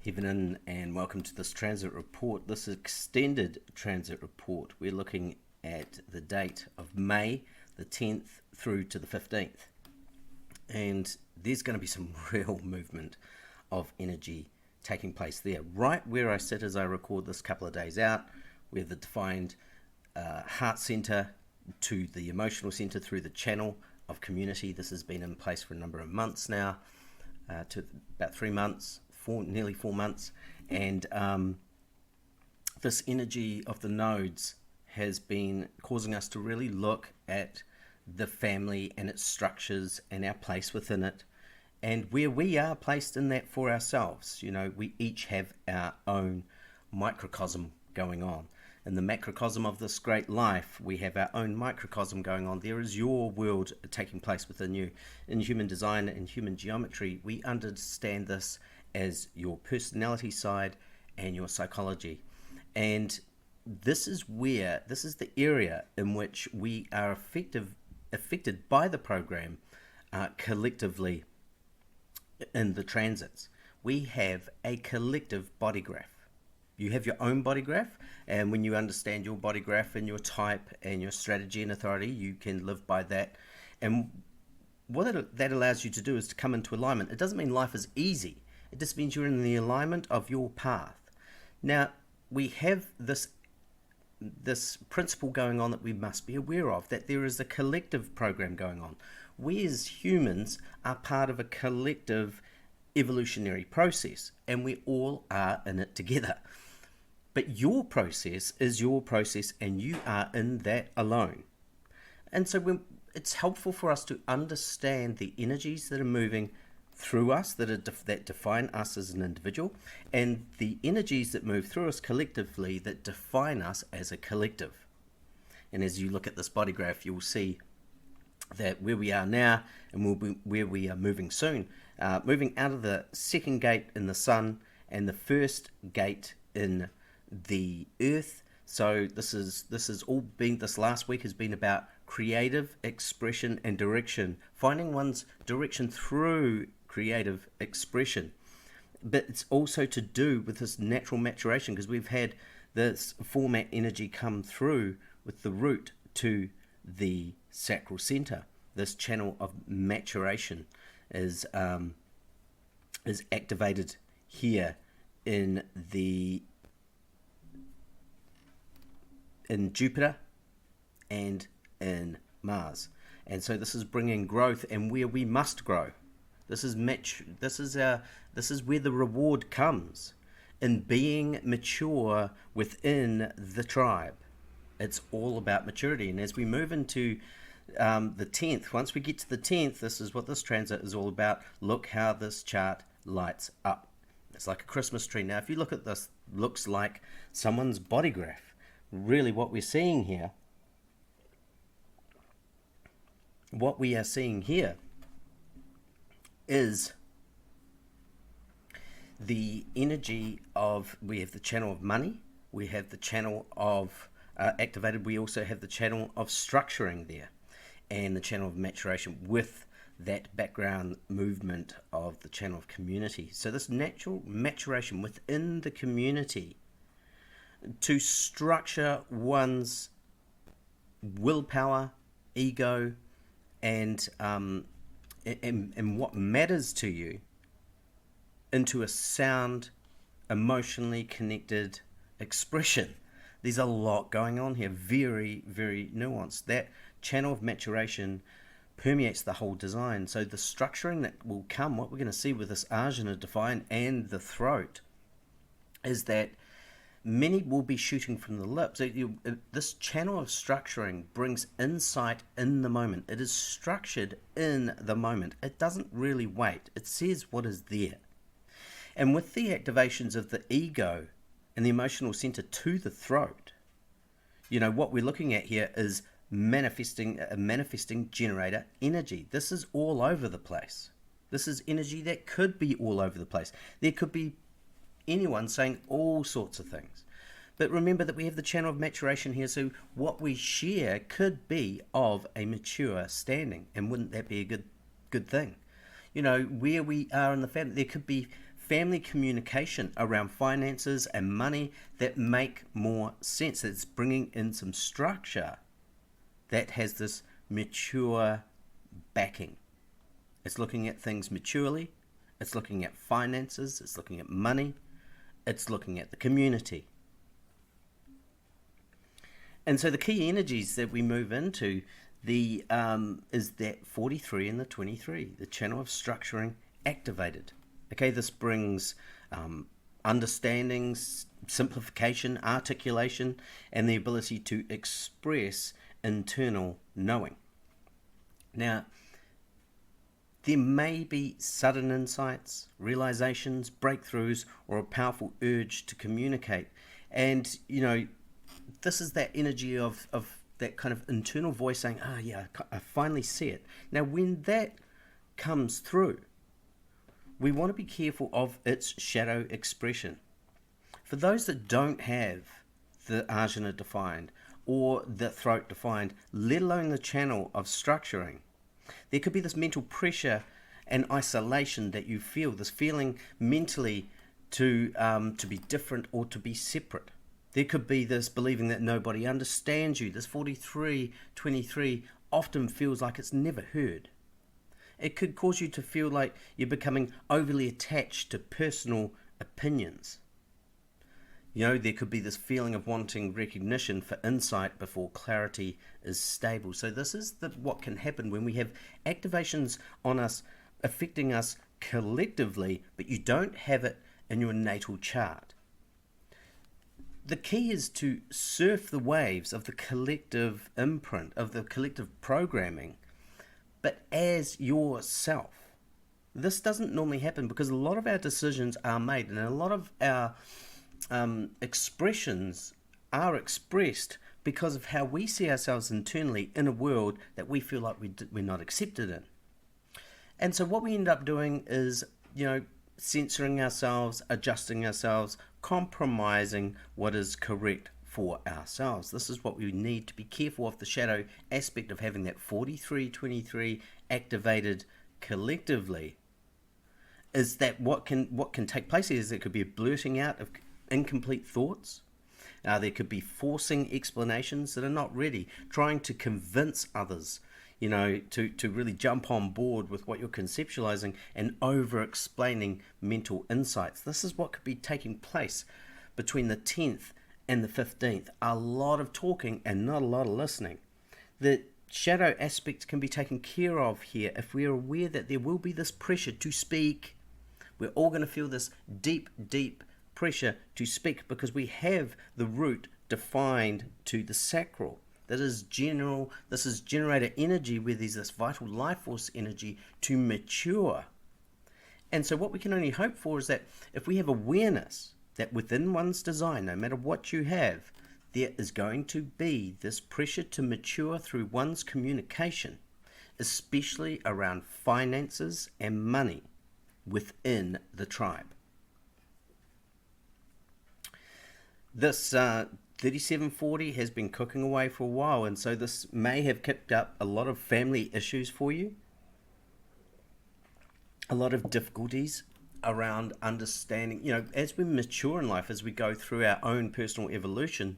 Evening and welcome to this transit report, this extended transit report. We're looking at the date of May the 10th through to the 15th. And there's going to be some real movement of energy taking place there. Right where I sit as I record this couple of days out, we have the defined heart center to the emotional center through the channel of community. This has been in place for a number of months now, to about 3 months, nearly 4 months, and this energy of the nodes has been causing us to really look at the family and its structures and our place within it, and where we are placed in that for ourselves. You know, we each have our own microcosm going on. In the macrocosm of this great life, we have our own microcosm going on. There is your world taking place within you. In human design and human geometry, we understand this as your personality side and your psychology. And this is the area in which we are affected by the program collectively in the transits. We have a collective body graph. You have your own body graph, and when you understand your body graph and your type and your strategy and authority, you can live by that. And what that allows you to do is to come into alignment. It doesn't mean life is easy. It just means you're in the alignment of your path. Now, we have this principle going on that we must be aware of, that there is a collective program going on. We as humans are part of a collective evolutionary process, and we all are in it together. But your process is your process, and you are in that alone. And so it's helpful for us to understand the energies that are moving through us, that define us as an individual, and the energies that move through us collectively that define us as a collective. And as you look at this body graph, you'll see that where we are now and where we are moving soon, moving out of the second gate in the sun and the first gate in the earth. So this last week has been about creative expression and direction, finding one's direction through creative expression. But it's also to do with this natural maturation, because we've had this format energy come through with the root to the sacral center. This channel of maturation is activated here in Jupiter and in Mars. And so this is bringing growth, and where we must grow. This is where the reward comes, in being mature within the tribe. It's all about maturity. And as we move into the 10th, once we get to the 10th, this is what this transit is all about. Look how this chart lights up. It's like a Christmas tree. Now, if you look at this, looks like someone's body graph. Really what we're seeing here, is the energy of, we have the channel of money, we have the channel of activated, we also have the channel of structuring there, and the channel of maturation with that background movement of the channel of community. So this natural maturation within the community to structure one's willpower, ego, and what matters to you into a sound, emotionally connected expression. There's a lot going on here, very, very nuanced. That channel of maturation permeates the whole design. So the structuring that will come, what we're going to see with this Ajna Divine and the throat, is that many will be shooting from the lips. This channel of structuring brings insight in the moment. It is structured in the moment. It doesn't really wait. It says what is there. And with the activations of the ego and the emotional center to the throat, you know, what we're looking at here is manifesting generator energy. This is all over the place. This is energy that could be all over the place. There could be anyone saying all sorts of things. But remember that we have the channel of maturation here, so what we share could be of a mature standing, and wouldn't that be a good thing? You know, where we are in the family, there could be family communication around finances and money that make more sense. It's bringing in some structure that has this mature backing. It's looking at things maturely. It's looking at finances. It's looking at money. It's looking at the community. And so the key energies that we move into is that 43 and the 23, the channel of structuring activated. Okay, this brings understanding, simplification, articulation, and the ability to express internal knowing. Now, there may be sudden insights, realizations, breakthroughs, or a powerful urge to communicate. And, this is that energy of that kind of internal voice saying, yeah, I finally see it. Now, when that comes through, we want to be careful of its shadow expression. For those that don't have the ajna defined or the throat defined, let alone the channel of structuring, there could be this mental pressure and isolation that you feel, this feeling mentally to be different or to be separate. There could be this believing that nobody understands you. This 43-23 often feels like it's never heard. It could cause you to feel like you're becoming overly attached to personal opinions. There could be this feeling of wanting recognition for insight before clarity is stable. So this is what can happen when we have activations on us affecting us collectively, but you don't have it in your natal chart. The key is to surf the waves of the collective imprint, of the collective programming, but as yourself. This doesn't normally happen because a lot of our decisions are made and a lot of our expressions are expressed because of how we see ourselves internally in a world that we feel like we're not accepted in. And so what we end up doing is, censoring ourselves, adjusting ourselves, compromising what is correct for ourselves. This is what we need to be careful of, the shadow aspect of having that 43-23 activated collectively. Is that what can take place here is there could be a blurting out of incomplete thoughts. There could be forcing explanations that are not ready, trying to convince others, to really jump on board with what you're conceptualizing and over-explaining mental insights. This is what could be taking place between the 10th and the 15th. A lot of talking and not a lot of listening. The shadow aspects can be taken care of here if we are aware that there will be this pressure to speak. We're all going to feel this deep, deep pressure to speak because we have the root defined to the sacral. That is general. This is generator energy where there's this vital life force energy to mature. And so what we can only hope for is that if we have awareness that within one's design, no matter what you have, there is going to be this pressure to mature through one's communication, especially around finances and money within the tribe. This 3740 has been cooking away for a while, and so this may have kicked up a lot of family issues for you, a lot of difficulties around understanding. As we mature in life, as we go through our own personal evolution,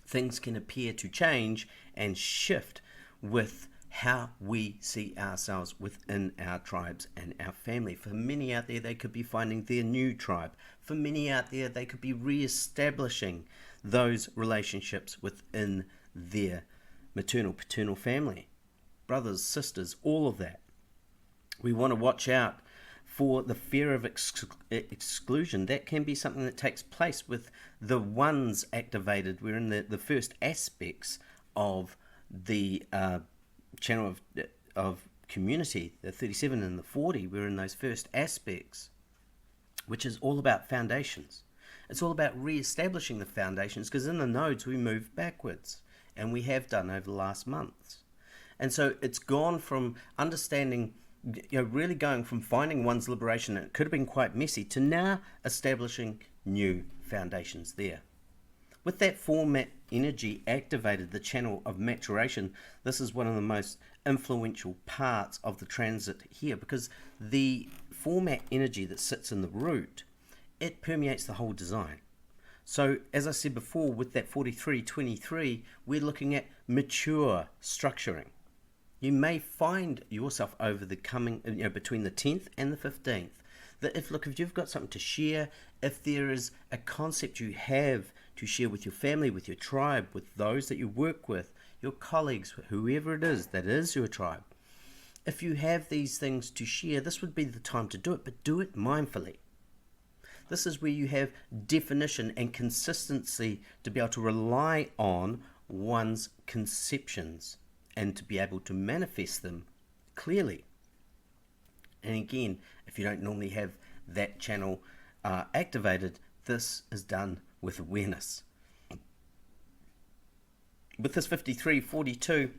things can appear to change and shift with how we see ourselves within our tribes and our family. For many out there, they could be finding their new tribe. For many out there, they could be re-establishing those relationships within their maternal, paternal family. Brothers, sisters, all of that. We want to watch out for the fear of exclusion. That can be something that takes place with the ones activated. We're in the first aspects of the channel of community, the 37 and the 40. We're in those first aspects, which is all about foundations. It's all about re-establishing the foundations, because in the nodes we move backwards, and we have done over the last months. And so it's gone from understanding, really going from finding one's liberation, and it could have been quite messy, to now establishing new foundations there. With that format energy activated, the channel of maturation, this is one of the most influential parts of the transit here, because the format energy that sits in the root, it permeates the whole design. So as I said before, with that 43-23, we're looking at mature structuring. You may find yourself over the coming, between the 10th and the 15th, that if you've got something to share, if there is a concept you have to share with your family, with your tribe, with those that you work with, your colleagues, whoever it is that is your tribe, if you have these things to share, this would be the time to do it, but do it mindfully. This is where you have definition and consistency to be able to rely on one's conceptions and to be able to manifest them clearly. And again, if you don't normally have that channel activated, this is done with awareness. With this 53-42,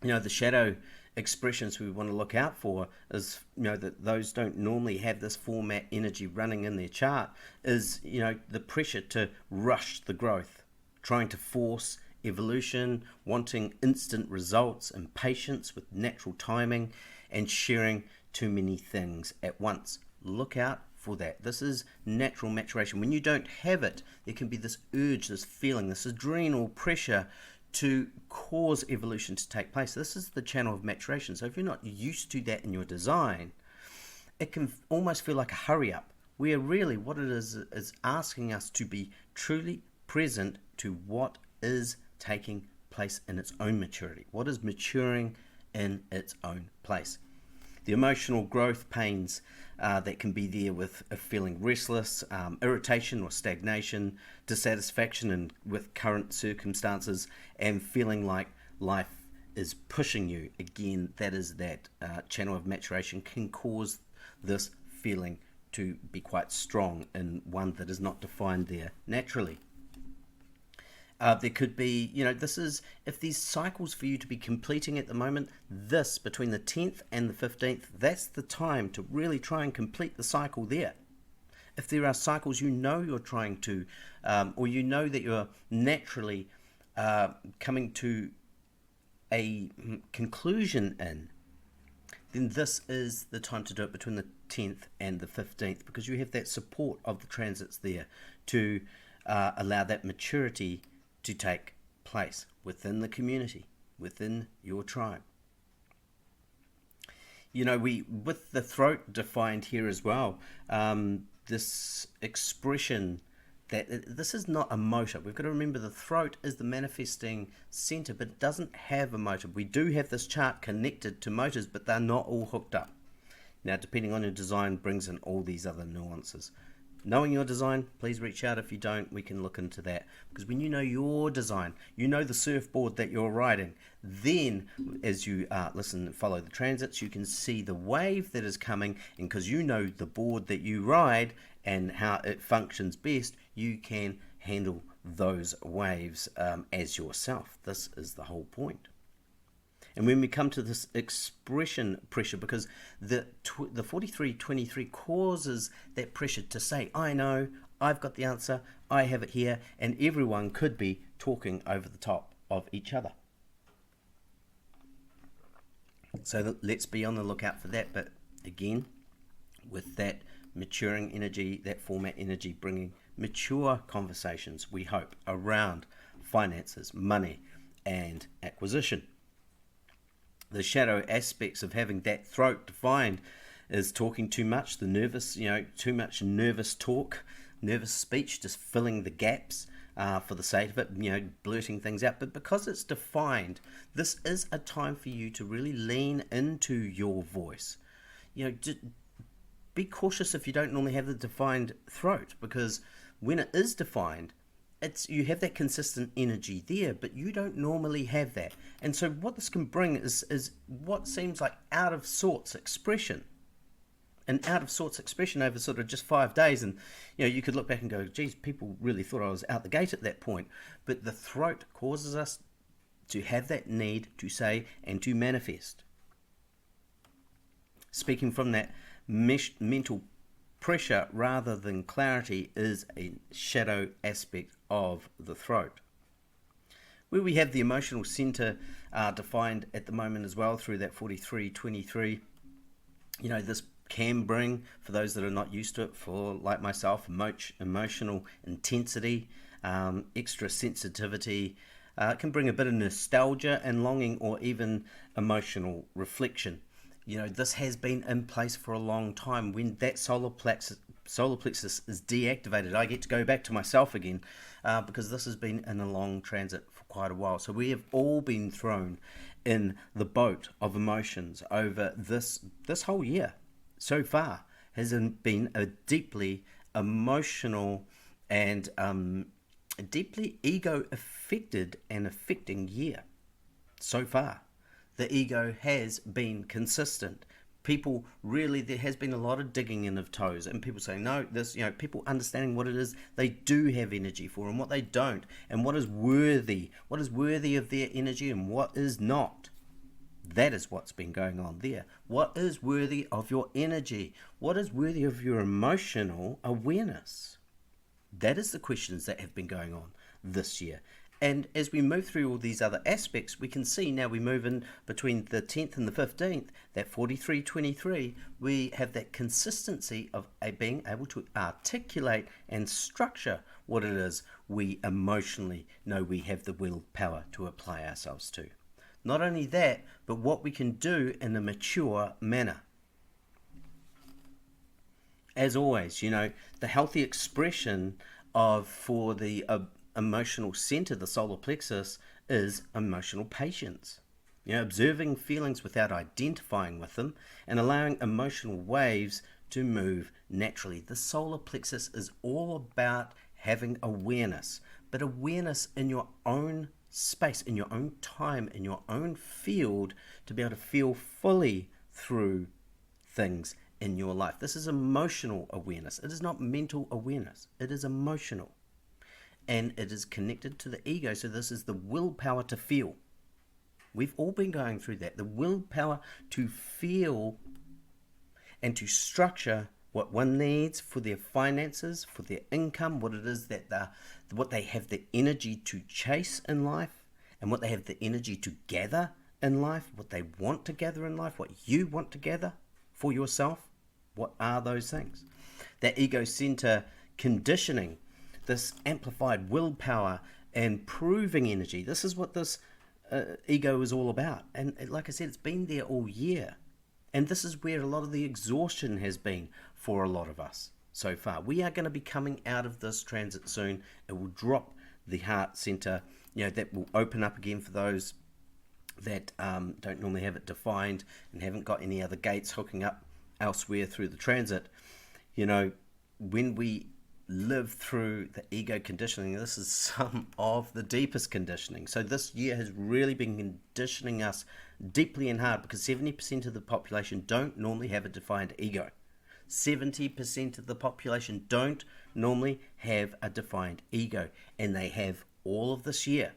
the shadow expressions we want to look out for is, that those don't normally have this format energy running in their chart, is, the pressure to rush the growth, trying to force evolution, wanting instant results, impatience with natural timing, and sharing too many things at once. Look out for that. This is natural maturation. When you don't have it, there can be this urge, this feeling, this adrenal pressure to cause evolution to take place. This is the channel of maturation. So if you're not used to that in your design, it can almost feel like a hurry up, where really what it is asking us to be truly present to what is taking place in its own maturity, what is maturing in its own place. The emotional growth pains that can be there with feeling restless, irritation or stagnation, dissatisfaction with current circumstances, and feeling like life is pushing you. Again, that is that channel of maturation can cause this feeling to be quite strong in one that is not defined there naturally. There could be, this is, if these cycles for you to be completing at the moment, this between the 10th and the 15th, that's the time to really try and complete the cycle there. If there are cycles you're trying to, or that you're naturally coming to a conclusion in, then this is the time to do it between the 10th and the 15th, because you have that support of the transits there to allow that maturity to take place within the community, within your tribe. With the throat defined here as well, this expression that this is not a motor. We've got to remember the throat is the manifesting center, but it doesn't have a motor. We do have this chart connected to motors, but they're not all hooked up. Now, depending on your design, brings in all these other nuances. Knowing your design, please reach out. If you don't, we can look into that. Because when you know your design, you know the surfboard that you're riding, then as you listen and follow the transits, you can see the wave that is coming, and because you know the board that you ride and how it functions best, you can handle those waves as yourself. This is the whole point. And when we come to this expression pressure, because the 43-23 causes that pressure to say, I know, I've got the answer, I have it here, and everyone could be talking over the top of each other. So let's be on the lookout for that. But again, with that maturing energy, that format energy, bringing mature conversations, we hope, around finances, money, and acquisition. The shadow aspects of having that throat defined is talking too much, the nervous, too much nervous talk, nervous speech, just filling the gaps for the sake of it, blurting things out. But because it's defined, this is a time for you to really lean into your voice. Be cautious if you don't normally have the defined throat, because when it is defined, you have that consistent energy there, but you don't normally have that. And so what this can bring is what seems like out of sorts expression. An out of sorts expression over sort of just 5 days. And, you could look back and go, geez, people really thought I was out the gate at that point. But the throat causes us to have that need to say and to manifest. Speaking from that mental pressure rather than clarity is a shadow aspect of the throat. Where we have the emotional center defined at the moment as well through that 43-23, this can bring, for those that are not used to it, for like myself, emotional intensity, extra sensitivity. It can bring a bit of nostalgia and longing, or even emotional reflection. This has been in place for a long time. When that solar plexus is deactivated, I get to go back to myself again, because this has been in a long transit for quite a while. So we have all been thrown in the boat of emotions over this whole year. So far has been a deeply emotional and deeply ego affected and affecting year. So far the ego has been consistent. People really, there has been a lot of digging in of toes, and people saying no, this, people understanding what it is they do have energy for and what they don't, and what is worthy of their energy and what is not. That is what's been going on there. What is worthy of your energy? What is worthy of your emotional awareness? That is the questions that have been going on this year. And as we move through all these other aspects, we can see now we move in between the 10th and the 15th, that 43-23, we have that consistency of being able to articulate and structure what it is we emotionally know we have the willpower to apply ourselves to. Not only that, but what we can do in a mature manner. As always, the healthy expression for the emotional center, the solar plexus, is emotional patience. Observing feelings without identifying with them and allowing emotional waves to move naturally. The solar plexus is all about having awareness, but awareness in your own space, in your own time, in your own field, to be able to feel fully through things in your life. This is emotional awareness. It is not mental awareness. It is emotional. And it is connected to the ego. So this is the willpower to feel. We've all been going through that. The willpower to feel and to structure what one needs for their finances, for their income, what it is that what they have the energy to chase in life, and what they have the energy to gather in life, what they want to gather in life, what you want to gather for yourself. What are those things? That ego center conditioning, this amplified willpower and proving energy. This is what this ego is all about. And like I said, it's been there all year. And this is where a lot of the exhaustion has been for a lot of us so far. We are going to be coming out of this transit soon. It will drop the heart center. That will open up again for those that don't normally have it defined and haven't got any other gates hooking up elsewhere through the transit. When we live through the ego conditioning, this is some of the deepest conditioning. So this year has really been conditioning us deeply and hard, because 70% of the population don't normally have a defined ego. 70% of the population don't normally have a defined ego, and they have all of this year.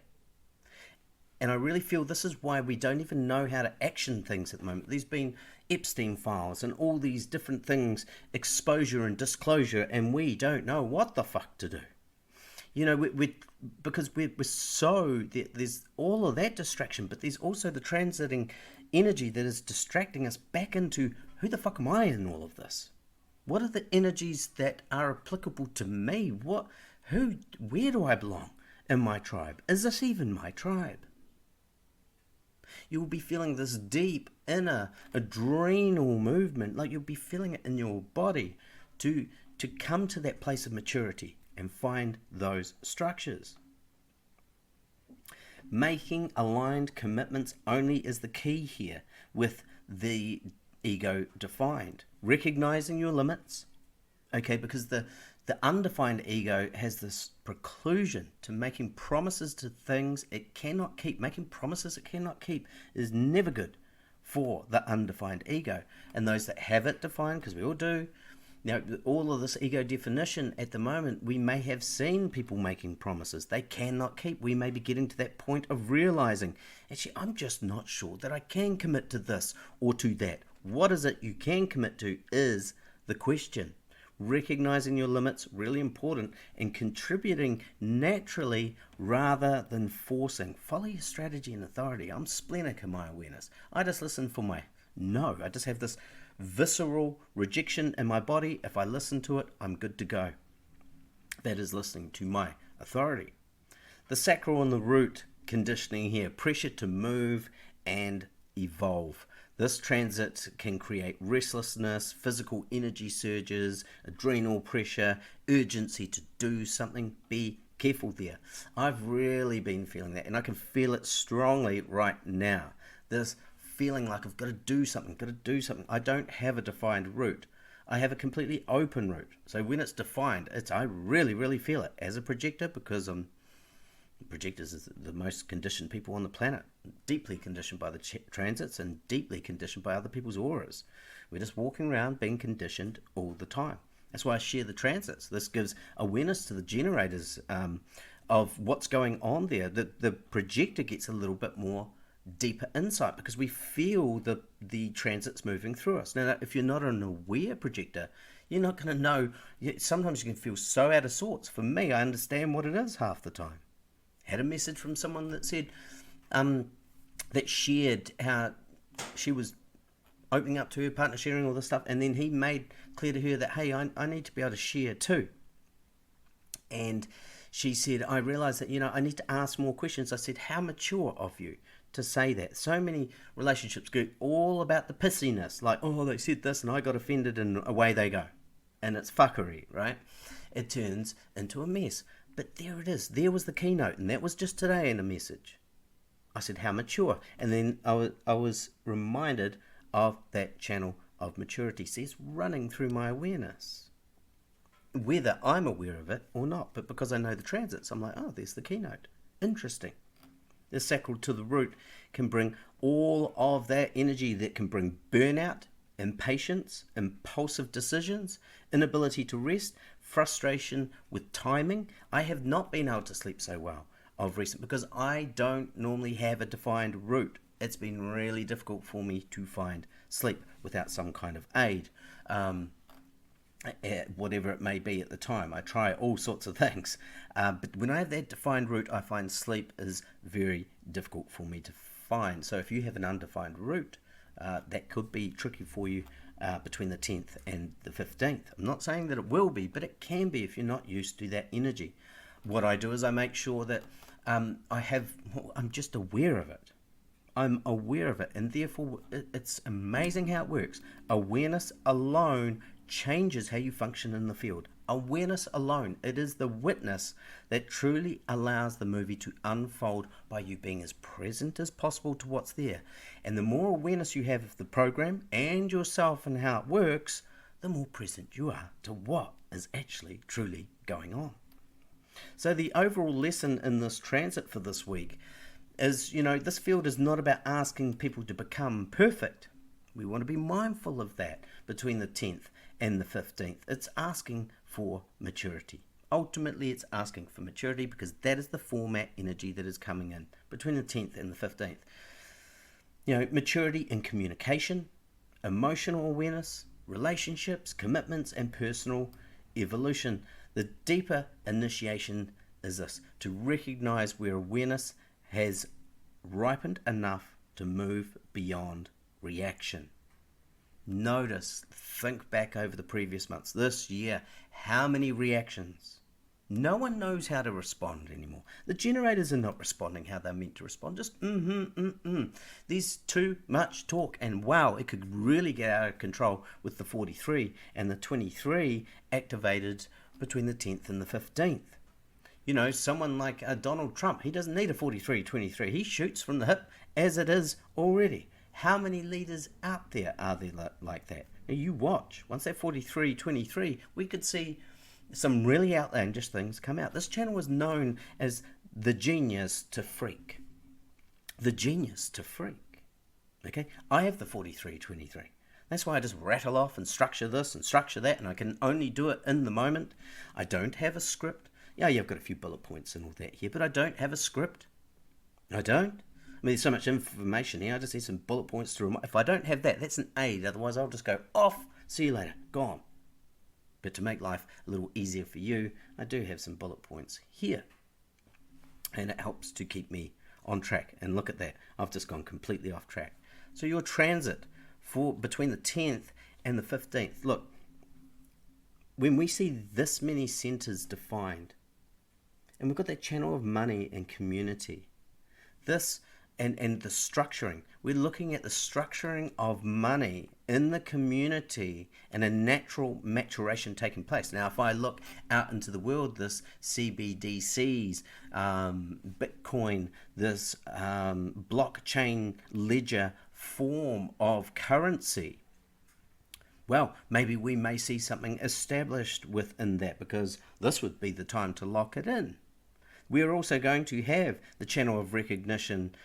And I really feel this is why we don't even know how to action things at the moment. There's been Epstein files and all these different things, exposure and disclosure, and we don't know what the fuck to do. Because we're so, there's all of that distraction, but there's also the transiting energy that is distracting us back into, who the fuck am I in all of this? What are the energies that are applicable to me? Where do I belong in my tribe? Is this even my tribe? You will be feeling this deep inner adrenal movement, like you'll be feeling it in your body to come to that place of maturity and find those structures. Making aligned commitments only is the key here, with the ego defined. Recognizing your limits, because the undefined ego has this preclusion to making promises to things it cannot keep. Making promises it cannot keep is never good for the undefined ego. And those that have it defined, because we all do, all of this ego definition at the moment, we may have seen people making promises they cannot keep. We may be getting to that point of realizing, actually, I'm just not sure that I can commit to this or to that. What is it you can commit to is the question. Recognizing your limits, really important, and contributing naturally rather than forcing. Follow your strategy and authority. I'm splenic in my awareness. I just listen for my no. I just have this visceral rejection in my body. If I listen to it, I'm good to go. That is listening to my authority. The sacral and the root conditioning here, pressure to move and evolve. This transit can create restlessness, physical energy surges, adrenal pressure, urgency to do something. Be careful there. I've really been feeling that, and I can feel it strongly right now. This feeling like I've got to do something, I don't have a defined route. I have a completely open route. So when it's defined, I really, really feel it as a projector, because projectors is the most conditioned people on the planet, deeply conditioned by the transits and deeply conditioned by other people's auras. We're just walking around being conditioned all the time. That's why I share the transits. This gives awareness to the generators of what's going on there. The projector gets a little bit more deeper insight because we feel the transits moving through us. Now, if you're not an aware projector, you're not going to know. Sometimes you can feel so out of sorts. For me, I understand what it is half the time. Had a message from someone that said, that shared how she was opening up to her partner, sharing all this stuff, and then he made clear to her that, hey, I need to be able to share too. And she said, I realized that, I need to ask more questions. I said, how mature of you to say that. So many relationships go all about the pissiness, like, oh, they said this and I got offended, and away they go. And it's fuckery, right? It turns into a mess. But there it is. There was the keynote, and that was just today in a message. I said, how mature? And then I was reminded of that channel of maturity. See, it's running through my awareness, whether I'm aware of it or not. But because I know the transits, I'm like, oh, there's the keynote. Interesting. The sacral to the root can bring all of that energy that can bring burnout, impatience, impulsive decisions, inability to rest, frustration with timing. I have not been able to sleep so well of recent because I don't normally have a defined route. It's been really difficult for me to find sleep without some kind of aid, whatever it may be at the time. I try all sorts of things, but when I have that defined route, I find sleep is very difficult for me to find. So if you have an undefined route, that could be tricky for you between the 10th and the 15th. I'm not saying that it will be, but it can be if you're not used to that energy. What I do is I make sure that I'm just aware of it. I'm aware of it, and therefore it's amazing how it works. Awareness alone changes how you function in the field. Awareness alone, it is the witness that truly allows the movie to unfold by you being as present as possible to what's there. And the more awareness you have of the program and yourself and how it works, the more present you are to what is actually truly going on. So the overall lesson in this transit for this week is, this field is not about asking people to become perfect. We want to be mindful of that between the 10th and the 15th. It's asking for maturity. Ultimately, it's asking for maturity because that is the format energy that is coming in between the 10th and the 15th. Maturity in communication, emotional awareness, relationships, commitments, and personal evolution. The deeper initiation is this, to recognize where awareness has ripened enough to move beyond reaction. Notice, think back over the previous months, this year, how many reactions? No one knows how to respond anymore. The generators are not responding how they're meant to respond. Just There's too much talk, and wow, it could really get out of control with the 43 and the 23 activated between the 10th and the 15th. Someone like Donald Trump, he doesn't need a 43-23. He shoots from the hip as it is already. How many leaders out there are there like that? Now you watch. Once that 43-23, we could see some really outlandish things come out. This channel was known as the genius to freak. The genius to freak. Okay? I have the 43-23. That's why I just rattle off and structure this and structure that, and I can only do it in the moment. I don't have a script. Yeah, I've got a few bullet points and all that here, but I don't have a script. I don't. There's so much information here. I just need some bullet points to remind. If I don't have that, that's an aid. Otherwise, I'll just go off. See you later. Gone. But to make life a little easier for you, I do have some bullet points here. And it helps to keep me on track. And look at that. I've just gone completely off track. So your transit for between the 10th and the 15th. Look, when we see this many centers defined, and we've got that channel of money and community, this and the structuring, we're looking at the structuring of money in the community and a natural maturation taking place. Now, if I look out into the world, this CBDCs, Bitcoin, this blockchain ledger form of currency, well, maybe we may see something established within that, because this would be the time to lock it in. We're also going to have the channel of recognition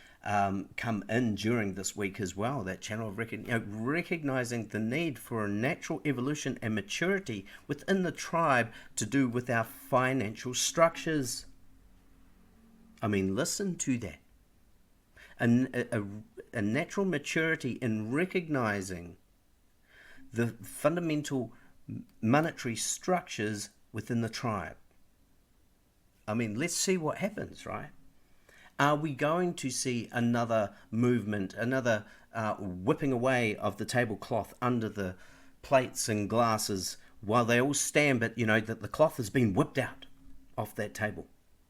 come in during this week as well. That channel of recognizing the need for a natural evolution and maturity within the tribe to do with our financial structures. I mean, listen to that. A natural maturity in recognizing the fundamental monetary structures within the tribe. I mean, let's see what happens, right? Are we going to see another movement, another whipping away of the tablecloth under the plates and glasses while they all stand, but that the cloth has been whipped out off that table?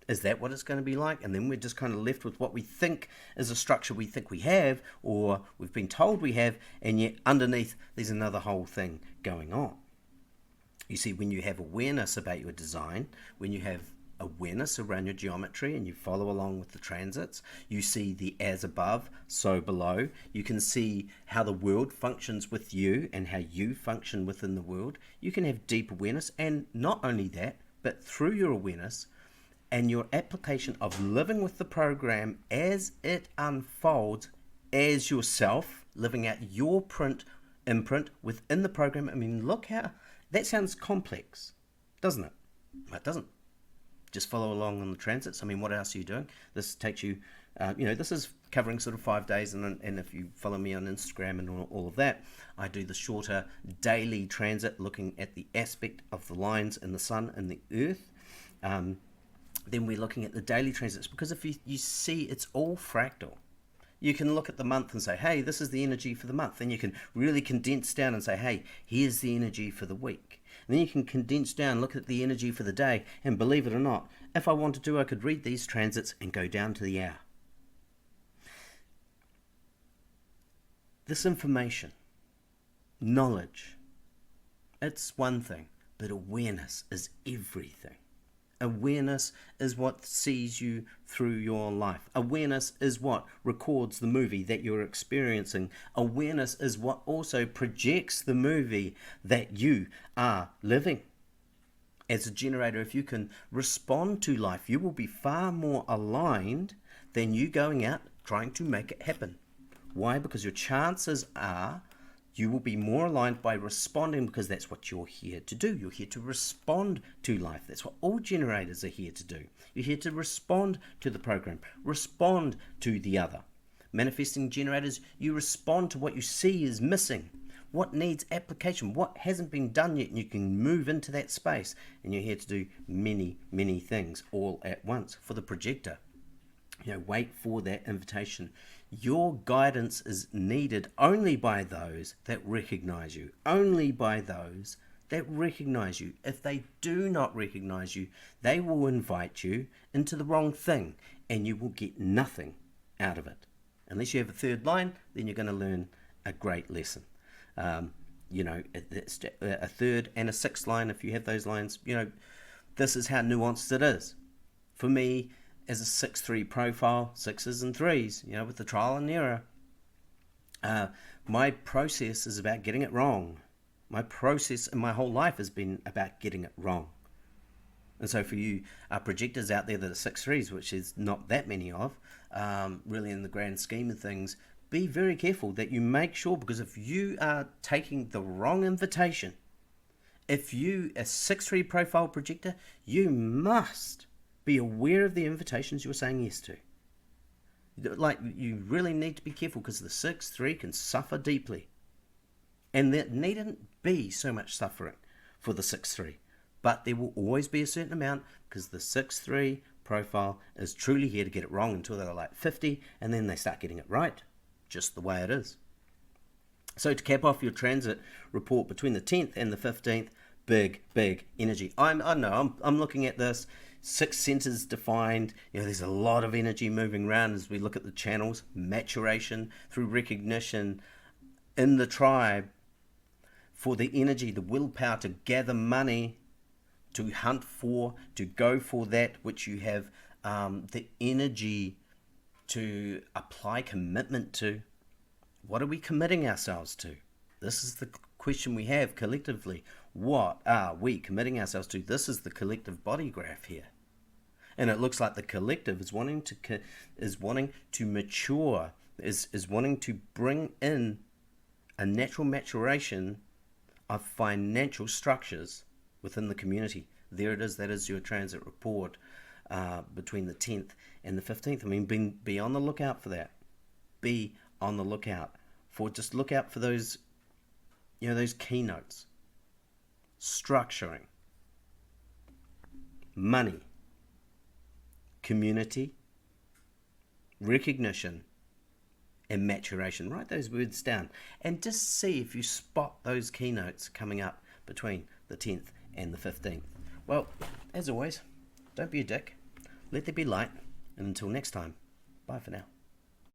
Is that what it's going to be like? And then we're just kind of left with what we think is a structure we think we have, or we've been told we have, and yet underneath there's another whole thing going on. You see, when you have awareness about your design, when you have awareness around your geometry and you follow along with the transits, you see the as above, so below. You can see how the world functions with you and how you function within the world. You can have deep awareness, and not only that, but through your awareness and your application of living with the program as it unfolds, as yourself, living out your imprint within the program. I mean, look how that sounds complex, doesn't it? It doesn't. Just follow along on the transits. I mean, what else are you doing? This takes you, this is covering sort of 5 days, and if you follow me on Instagram and all of that, I do the shorter daily transit looking at the aspect of the lines in the sun and the earth. Then we're looking at the daily transits, because if you see, it's all fractal. You can look at the month and say, hey, this is the energy for the month. Then you can really condense down and say, hey, here's the energy for the week. And then you can condense down, look at the energy for the day, and believe it or not, if I wanted to, I could read these transits and go down to the hour. This information, knowledge, it's one thing, but awareness is everything. Awareness is what sees you through your life. Awareness is what records the movie that you're experiencing. Awareness is what also projects the movie that you are living. As a generator, if you can respond to life, you will be far more aligned than you going out trying to make it happen. Why? Because your chances are you will be more aligned by responding, because that's what you're here to do. You're here to respond to life. That's what all generators are here to do. You're here to respond to the program, respond to the other. Manifesting generators, you respond to what you see is missing, what needs application, what hasn't been done yet, and you can move into that space. And you're here to do many, many things all at once. For the projector, wait for that invitation. Your guidance is needed only by those that recognize you. Only by those that recognize you. If they do not recognize you, they will invite you into the wrong thing, and you will get nothing out of it. Unless you have a third line, then you're going to learn a great lesson. It's a third and a sixth line. If you have those lines, this is how nuanced it is. For me, as a 6-3 profile, 6s and 3s, with the trial and error. My process is about getting it wrong. My process in my whole life has been about getting it wrong. And so for you projectors out there that are 6-3s, which is not that many of, really in the grand scheme of things, be very careful that you make sure, because if you are taking the wrong invitation, if you, a 6-3 profile projector, you must be aware of the invitations you're saying yes to. Like, you really need to be careful, because the 6-3 can suffer deeply. And there needn't be so much suffering for the 6-3. But there will always be a certain amount, because the 6-3 profile is truly here to get it wrong until they're like 50, and then they start getting it right, just the way it is. So to cap off your transit report between the 10th and the 15th, big energy. I know I'm looking at this, 6 centers defined. There's a lot of energy moving around as we look at the channels. Maturation through recognition in the tribe for the energy, the willpower to gather money, to hunt for, to go for that which you have the energy to apply commitment to. What are we committing ourselves to? This is the question we have collectively. What are we committing ourselves to? This is the collective body graph here. And it looks like the collective is wanting to mature, is wanting to bring in a natural maturation of financial structures within the community. There it is. That is your transit report between the 10th and the 15th. I mean, be on the lookout for that. Be on the lookout for, just look out for those, those keynotes. Structuring, money, community, recognition, and maturation. Write those words down and just see if you spot those keynotes coming up between the 10th and the 15th. Well, as always, don't be a dick. Let there be light. And until next time, bye for now.